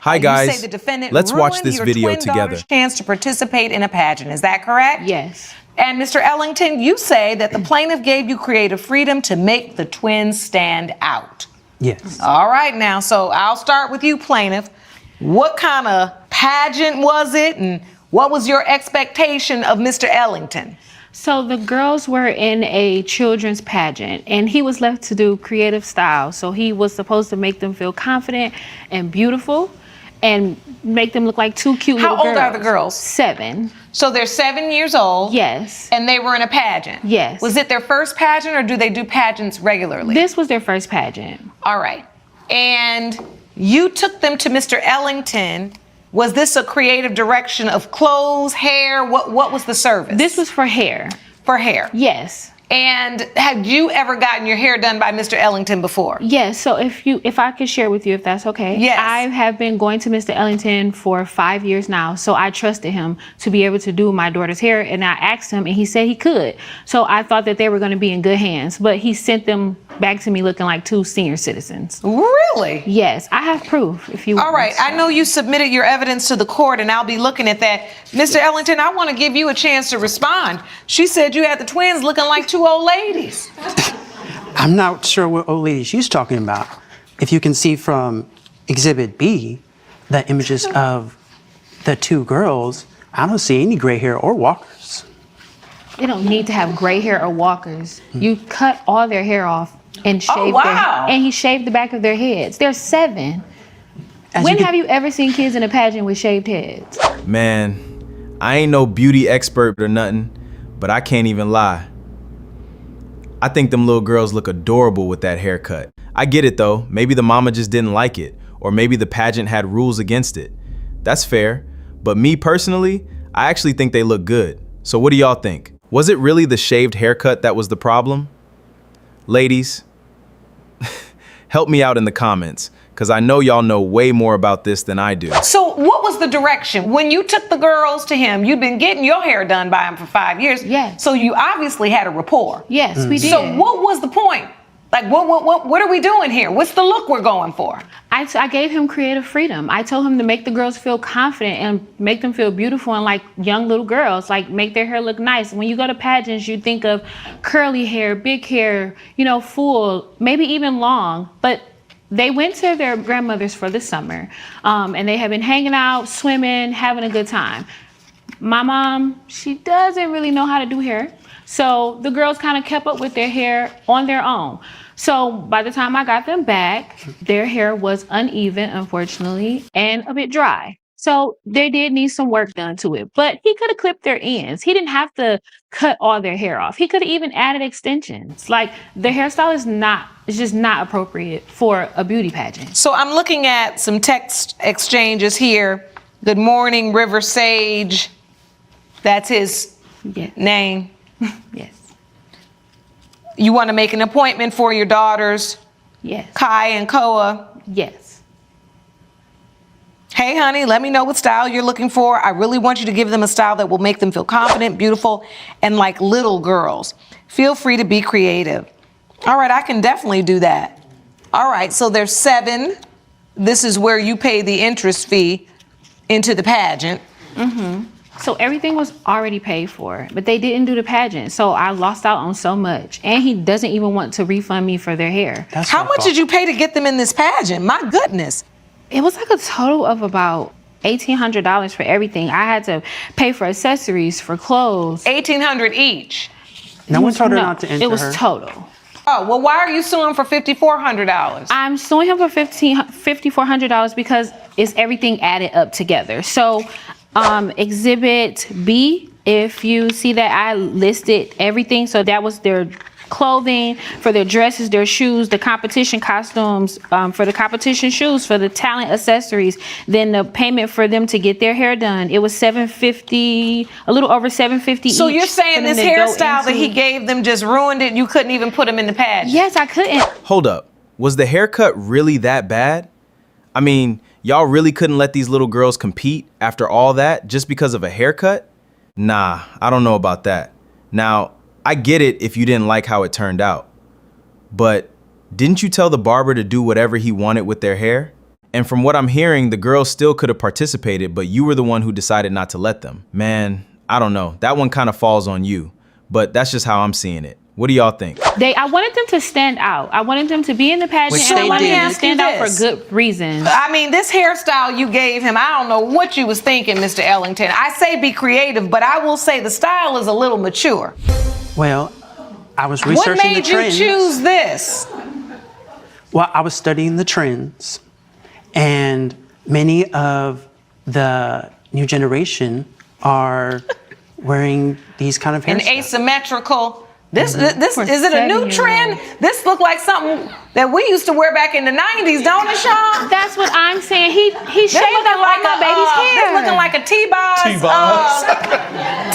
Hi You guys, say the defendant let's watch ruined this your video twin together. daughter's chance to participate in a pageant. Is that correct? Yes. And Mr. Ellington, you say that the plaintiff gave you creative freedom to make the twins stand out. Yes. All right now, so I'll start with you, plaintiff. What kind of pageant was it, and what was your expectation of Mr. Ellington? So the girls were in a children's pageant, and he was left to do creative style. So he was supposed to make them feel confident and beautiful and make them look like two cute little girls. How old are the girls? 7. So they're 7 years old? Yes. And they were in a pageant? Yes. Was it their first pageant, or do they do pageants regularly? This was their first pageant. All right. And you took them to Mr. Ellington. Was this a creative direction of clothes, hair? What was the service? This was for hair. For hair? Yes. And had you ever gotten your hair done by Mr. Ellington before? Yes. So if I could share with you, if that's okay. Yes. I have been going to Mr. Ellington for 5 years now. So I trusted him to be able to do my daughter's hair. And I asked him and he said he could. So I thought that they were going to be in good hands, but he sent them back to me looking like 2 senior citizens. Really? Yes. I have proof if you want. All right. I know you submitted your evidence to the court and I'll be looking at that. Mr. Ellington, I want to give you a chance to respond. She said you had the twins looking like 2 old ladies. I'm not sure what old lady she's talking about. If you can see from Exhibit B, the images of the 2 girls, I don't see any gray hair or walkers. They don't need to have gray hair or walkers. You cut all their hair off and shave and he shaved the back of their heads. They're 7. When have you ever seen kids in a pageant with shaved heads? Man, I ain't no beauty expert or nothing, but I can't even lie. I think them little girls look adorable with that haircut. I get it though, maybe the mama just didn't like it, or maybe the pageant had rules against it. That's fair, but me personally, I actually think they look good. So what do y'all think? Was it really the shaved haircut that was the problem? Ladies, help me out in the comments, because I know y'all know way more about this than I do. So what was the direction? When you took the girls to him, you'd been getting your hair done by him for 5 years. Yes. So you obviously had a rapport. Yes, we did. So what was the point? Like, what are we doing here? What's the look we're going for? I gave him creative freedom. I told him to make the girls feel confident and make them feel beautiful and like young little girls, like make their hair look nice. When you go to pageants, you think of curly hair, big hair, you know, full, maybe even long, but they went to their grandmother's for the summer, and they have been hanging out, swimming, having a good time. My mom, she doesn't really know how to do hair. So the girls kind of kept up with their hair on their own. So by the time I got them back, their hair was uneven, unfortunately, and a bit dry. So they did need some work done to it, but he could have clipped their ends. He didn't have to cut all their hair off. He could have even added extensions. Like, the hairstyle is just not appropriate for a beauty pageant. So I'm looking at some text exchanges here. Good morning, River Sage. That's his name. Yes. You want to make an appointment for your daughters? Yes. Kai and Koa? Yes. Hey, honey, let me know what style you're looking for. I really want you to give them a style that will make them feel confident, beautiful, and like little girls. Feel free to be creative. All right, I can definitely do that. All right, so there's 7. This is where you pay the interest fee into the pageant. Mm-hmm. So everything was already paid for, but they didn't do the pageant. So I lost out on so much. And he doesn't even want to refund me for their hair. How much did you pay to get them in this pageant? My goodness. It was like a total of about $1,800 for everything. I had to pay for accessories, for clothes. $1,800 each. No one told her not to enter It was her. total. Oh, well, why are you suing for $5,400? I'm suing him for $5,400 because it's everything added up together. So Exhibit B, if you see that, I listed everything. So that was their clothing, for their dresses, their shoes, the competition costumes, for the competition shoes, for the talent accessories, then the payment for them to get their hair done. It was $750, a little over $750 each. So you're saying this hairstyle that he gave them just ruined it? You couldn't even put them in the pageant? Yes, I couldn't. Hold up, was the haircut really that bad? I mean, y'all really couldn't let these little girls compete after all that just because of a haircut? Nah, I don't know about that. Now, I get it if you didn't like how it turned out, but didn't you tell the barber to do whatever he wanted with their hair? And from what I'm hearing, the girls still could have participated, but you were the one who decided not to let them. Man, I don't know. That one kind of falls on you, but that's just how I'm seeing it. What do y'all think? I wanted them to stand out. I wanted them to be in the pageant Which and they I wanted did. them to stand out for good reasons. I mean, this hairstyle you gave him, I don't know what you was thinking, Mr. Ellington. I say be creative, but I will say the style is a little mature. Well, I was researching What made the trends. you choose this? Well, I was studying the trends, and many of the new generation are wearing these kind of An hairstyles. asymmetrical. This For is it a new 7-year-olds. trend? This look like something that we used to wear back in the 90s, don't it, Sean? That's what I'm saying. He They're shaved looking up like all my baby's hair. They're looking like a T-Boz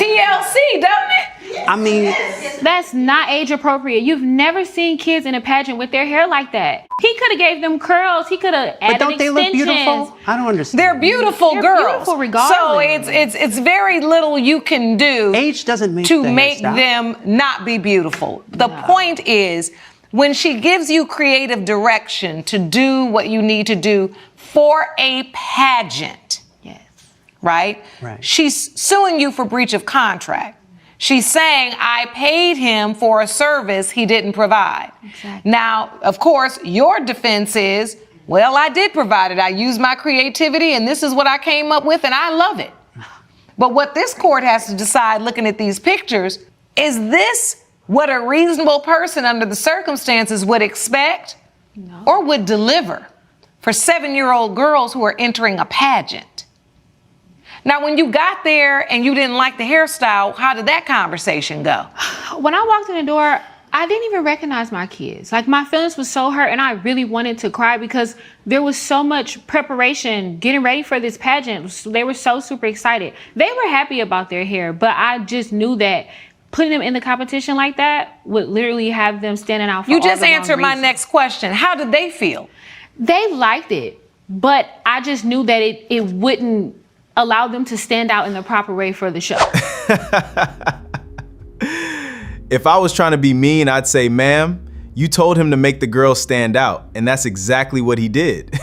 TLC, don't it? I mean, That's not age appropriate. You've never seen kids in a pageant with their hair like that. He could have gave them curls. He could have added but don't they look extensions. beautiful? I don't understand. They're beautiful They're girls. beautiful regardless. So it's very little you can do Age doesn't make to the make hairstyle. them not be beautiful. The point is, when she gives you creative direction to do what you need to do for a pageant, Yes. right? Right. She's suing you for breach of contract. She's saying, I paid him for a service he didn't provide. Exactly. Now, of course, your defense is, well, I did provide it. I used my creativity, and this is what I came up with, and I love it. But what this court has to decide, looking at these pictures, is this what a reasonable person under the circumstances would expect or would deliver for 7-year-old girls who are entering a pageant? Now, when you got there and you didn't like the hairstyle, how did that conversation go? When I walked in the door, I didn't even recognize my kids. Like, my feelings were so hurt and I really wanted to cry because there was so much preparation getting ready for this pageant. They were so super excited. They were happy about their hair, but I just knew that putting them in the competition like that would literally have them standing out for You all just the wrong answered my reasons. next question. How did they feel? They liked it, but I just knew that it wouldn't allow them to stand out in the proper way for the show. If I was trying to be mean, I'd say, ma'am, you told him to make the girls stand out, and that's exactly what he did.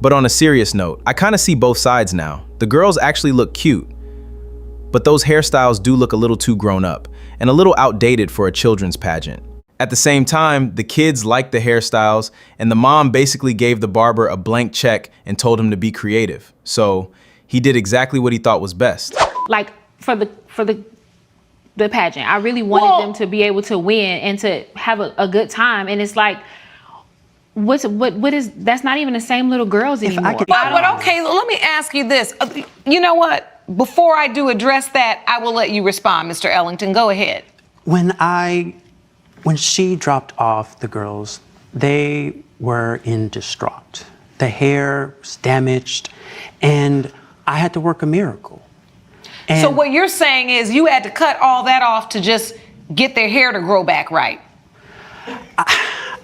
But on a serious note, I kind of see both sides now. The girls actually look cute, but those hairstyles do look a little too grown up and a little outdated for a children's pageant. At the same time, the kids liked the hairstyles, and the mom basically gave the barber a blank check and told him to be creative. So he did exactly what he thought was best. Like, for the pageant, I really wanted them to be able to win and to have a good time. And it's like, what is that's not even the same little girls anymore. But okay, let me ask you this. You know what? Before I do address that, I will let you respond, Mr. Ellington. Go ahead. When she dropped off the girls, they were in distraught. The hair was damaged, and I had to work a miracle. And So what you're saying is you had to cut all that off to just get their hair to grow back right.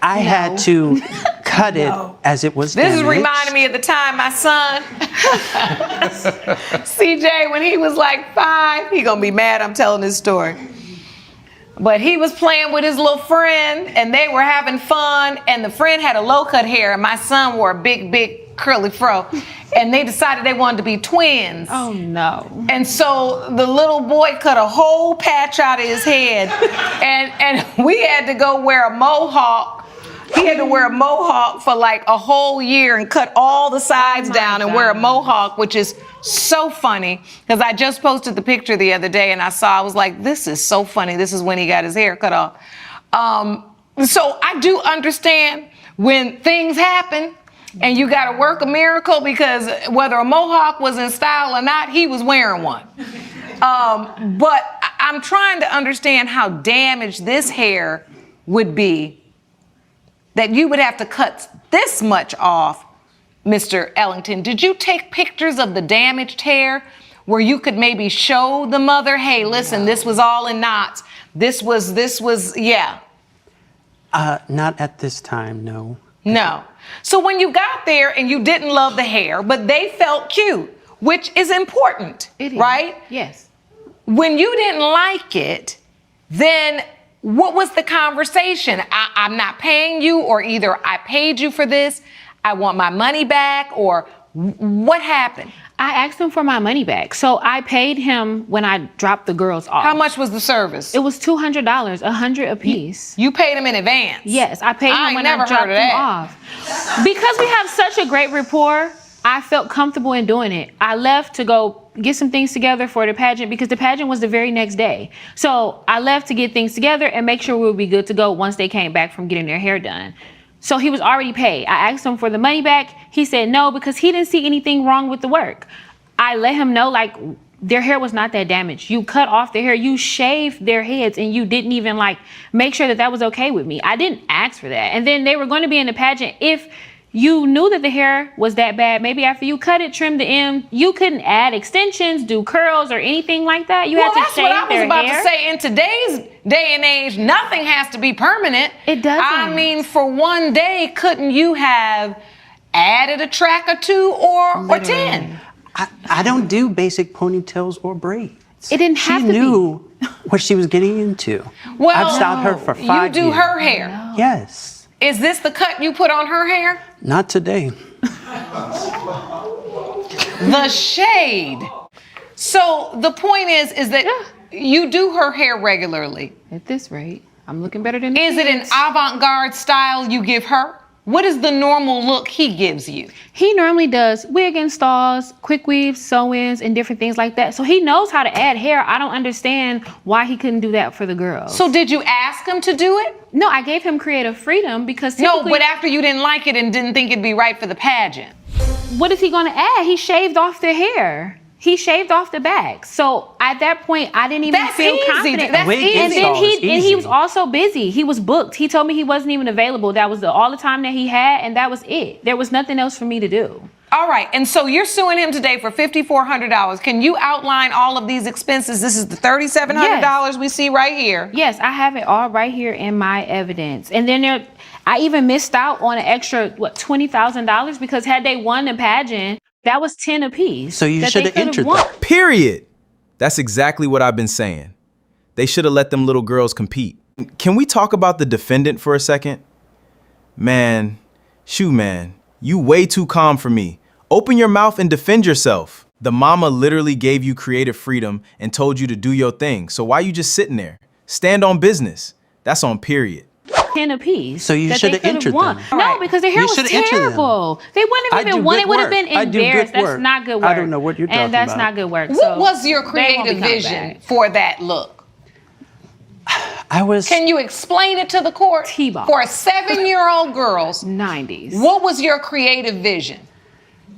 I had to cut it as it was This damaged. is reminding me of the time my son, CJ, when he was like 5, he gonna be mad I'm telling this story. But he was playing with his little friend and they were having fun, and the friend had a low cut hair and my son wore a big curly fro, and they decided they wanted to be twins. Oh no. And so the little boy cut a whole patch out of his head, and we had to go wear a mohawk. He had to wear a mohawk for like a whole year and cut all the sides down and wear a mohawk, which is so funny because I just posted the picture the other day and I was like, this is so funny. This is when he got his hair cut off. So I do understand when things happen and you got to work a miracle, because whether a mohawk was in style or not, he was wearing one. But I'm trying to understand how damaged this hair would be that you would have to cut this much off, Mr. Ellington. Did you take pictures of the damaged hair where you could maybe show the mother, hey, listen, this was all in knots. This was, yeah. Not at this time, no. No. So when you got there and you didn't love the hair, but they felt cute, which is important, It is. right? Yes. When you didn't like it, then what was the conversation? I'm not paying you, or either I paid you for this, I want my money back, or what happened? I asked him for my money back. So I paid him when I dropped the girls off. How much was the service? It was $200, $100 a piece. You paid him in advance? Yes, I paid him when I never dropped heard of him that. off. Because we have such a great rapport, I felt comfortable in doing it. I left to go get some things together for the pageant because the pageant was the very next day. So I left to get things together and make sure we would be good to go once they came back from getting their hair done. So he was already paid. I asked him for the money back. He said no because he didn't see anything wrong with the work. I let him know like their hair was not that damaged. You cut off their hair, you shaved their heads, and you didn't even like make sure that that was okay with me. I didn't ask for that. And then they were going to be in the pageant. If you knew that the hair was that bad, maybe after you cut it, trim the end, you couldn't add extensions, do curls, or anything like that. You had to shave their hair. That's what I was about to say. In today's day and age, nothing has to be permanent. It doesn't. I mean, for one day, couldn't you have added a track or two or 10? I don't do basic ponytails or braids. It didn't have to be. She knew what she was getting into. Well, I've styled her for 5 years. You do her hair. Yes. Is this the cut you put on her hair? Not today. The shade. So the point is that you do her hair regularly. At this rate, I'm looking better than Is it an avant-garde style you give her? What is the normal look he gives you? He normally does wig installs, quick weaves, sew-ins, and different things like that. So he knows how to add hair. I don't understand why he couldn't do that for the girls. So did you ask him to do it? No, I gave him creative freedom because No, but after you didn't like it and didn't think it'd be right for the pageant. What is he going to add? He shaved off their hair. He shaved off the back. So at that point, I didn't even feel confident. That's easy. And then he was also busy. He was booked. He told me he wasn't even available. That was all the time that he had, and that was it. There was nothing else for me to do. All right, and so you're suing him today for $5,400. Can you outline all of these expenses? This is the $3,700 we see right here. Yes, I have it all right here in my evidence. And then I even missed out on an extra, $20,000 because had they won the pageant, that was 10 apiece. So you should have entered that. Period. That's exactly what I've been saying. They should have let them little girls compete. Can we talk about the defendant for a second? Man, you way too calm for me. Open your mouth and defend yourself. The mama literally gave you creative freedom and told you to do your thing. So why you just sitting there? Stand on business. That's on period. 10 apiece. So you should have entered them. No, because their hair was terrible. They wouldn't have even won. It would have been embarrassed. That's not good work. I don't know what you're talking about. And that's not good work. What was your creative vision for that look? Can you explain it to the court? T-ball. For 7-year-old girls. 90s. What was your creative vision?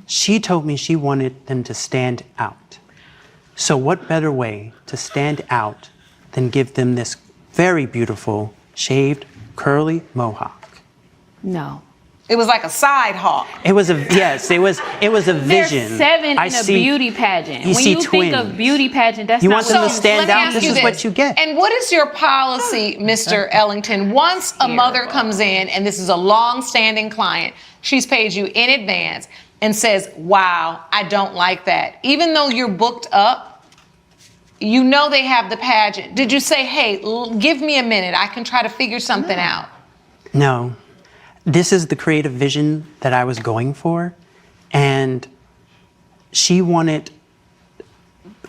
She told me she wanted them to stand out. So what better way to stand out than give them this very beautiful, shaved, curly mohawk? No. It was like a side hawk. It was a vision. There's 7 in a beauty pageant. When you think of beauty pageant, that's not want them to stand out. This is what you get. And what is your policy, Mr. Ellington? Once a mother comes in, and this is a long-standing client, she's paid you in advance and says, wow, I don't like that. Even though you're booked up, you know they have the pageant. Did you say, hey, give me a minute, I can try to figure something out? No. This is the creative vision that I was going for, and she wanted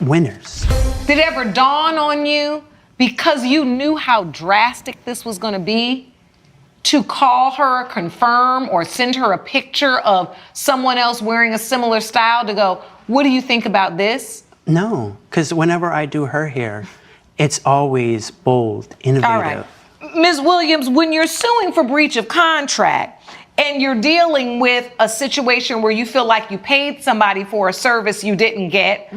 winners. Did it ever dawn on you, because you knew how drastic this was going to be, to call her, confirm, or send her a picture of someone else wearing a similar style to go, what do you think about this? No, because whenever I do her hair, it's always bold, innovative. All right. Ms. Williams, when you're suing for breach of contract and you're dealing with a situation where you feel like you paid somebody for a service you didn't get,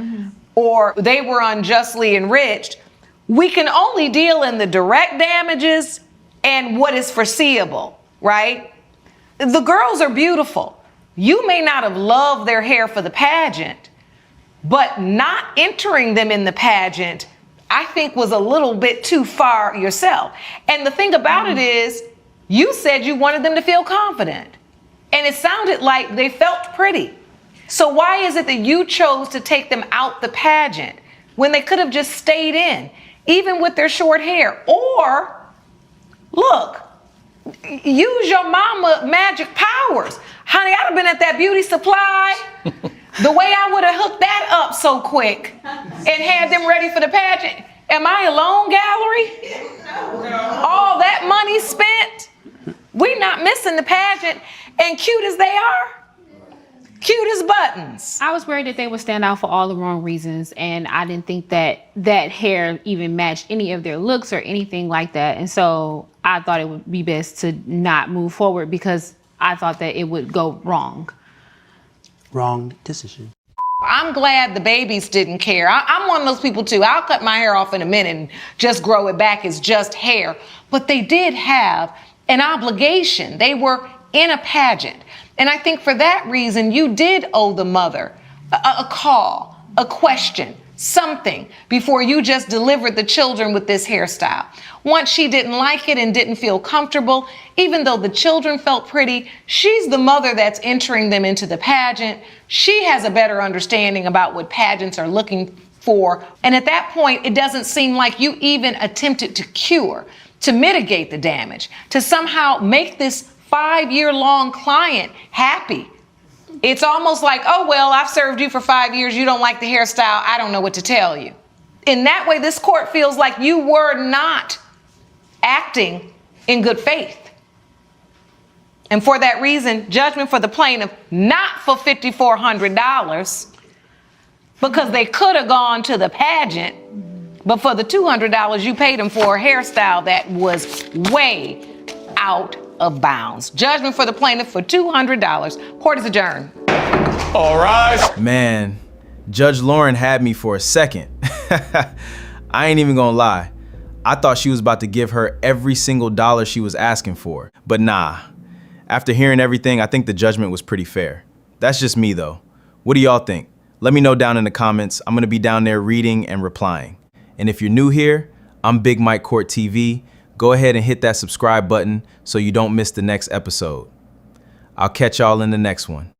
or they were unjustly enriched, we can only deal in the direct damages and what is foreseeable, right? The girls are beautiful. You may not have loved their hair for the pageant, but not entering them in the pageant, I think, was a little bit too far yourself. And the thing about it is, you said you wanted them to feel confident, and it sounded like they felt pretty. So why is it that you chose to take them out the pageant when they could have just stayed in, even with their short hair? Or, look, use your mama magic powers. Honey, I'd have been at that beauty supply. The way I would have hooked that up so quick and had them ready for the pageant. Am I alone, gallery? All that money spent? We not missing the pageant. And cute as they are, cute as buttons. I was worried that they would stand out for all the wrong reasons, and I didn't think that that hair even matched any of their looks or anything like that. And so I thought it would be best to not move forward because I thought that it would go wrong. Wrong decision. I'm glad the babies didn't care. I'm one of those people too. I'll cut my hair off in a minute and just grow it back as just hair. But they did have an obligation. They were in a pageant. And I think for that reason, you did owe the mother a call, a question, something before you just delivered the children with this hairstyle. Once she didn't like it and didn't feel comfortable, even though the children felt pretty, she's the mother that's entering them into the pageant. She has a better understanding about what pageants are looking for. And at that point, it doesn't seem like you even attempted to cure, to mitigate the damage, to somehow make this 5-year-long client happy. It's almost like, oh, well, I've served you for 5 years. You don't like the hairstyle. I don't know what to tell you. In that way, this court feels like you were not acting in good faith. And for that reason, judgment for the plaintiff, not for $5,400, because they could have gone to the pageant, but for the $200 you paid them for a hairstyle that was way out of bounds. Judgment for the plaintiff for $200. Court is adjourned. All right. Man, Judge Lauren had me for a second. I ain't even gonna lie. I thought she was about to give her every single dollar she was asking for, but nah. After hearing everything, I think the judgment was pretty fair. That's just me though. What do y'all think? Let me know down in the comments. I'm gonna be down there reading and replying. And if you're new here, I'm Big Mike Court TV. Go ahead and hit that subscribe button so you don't miss the next episode. I'll catch y'all in the next one.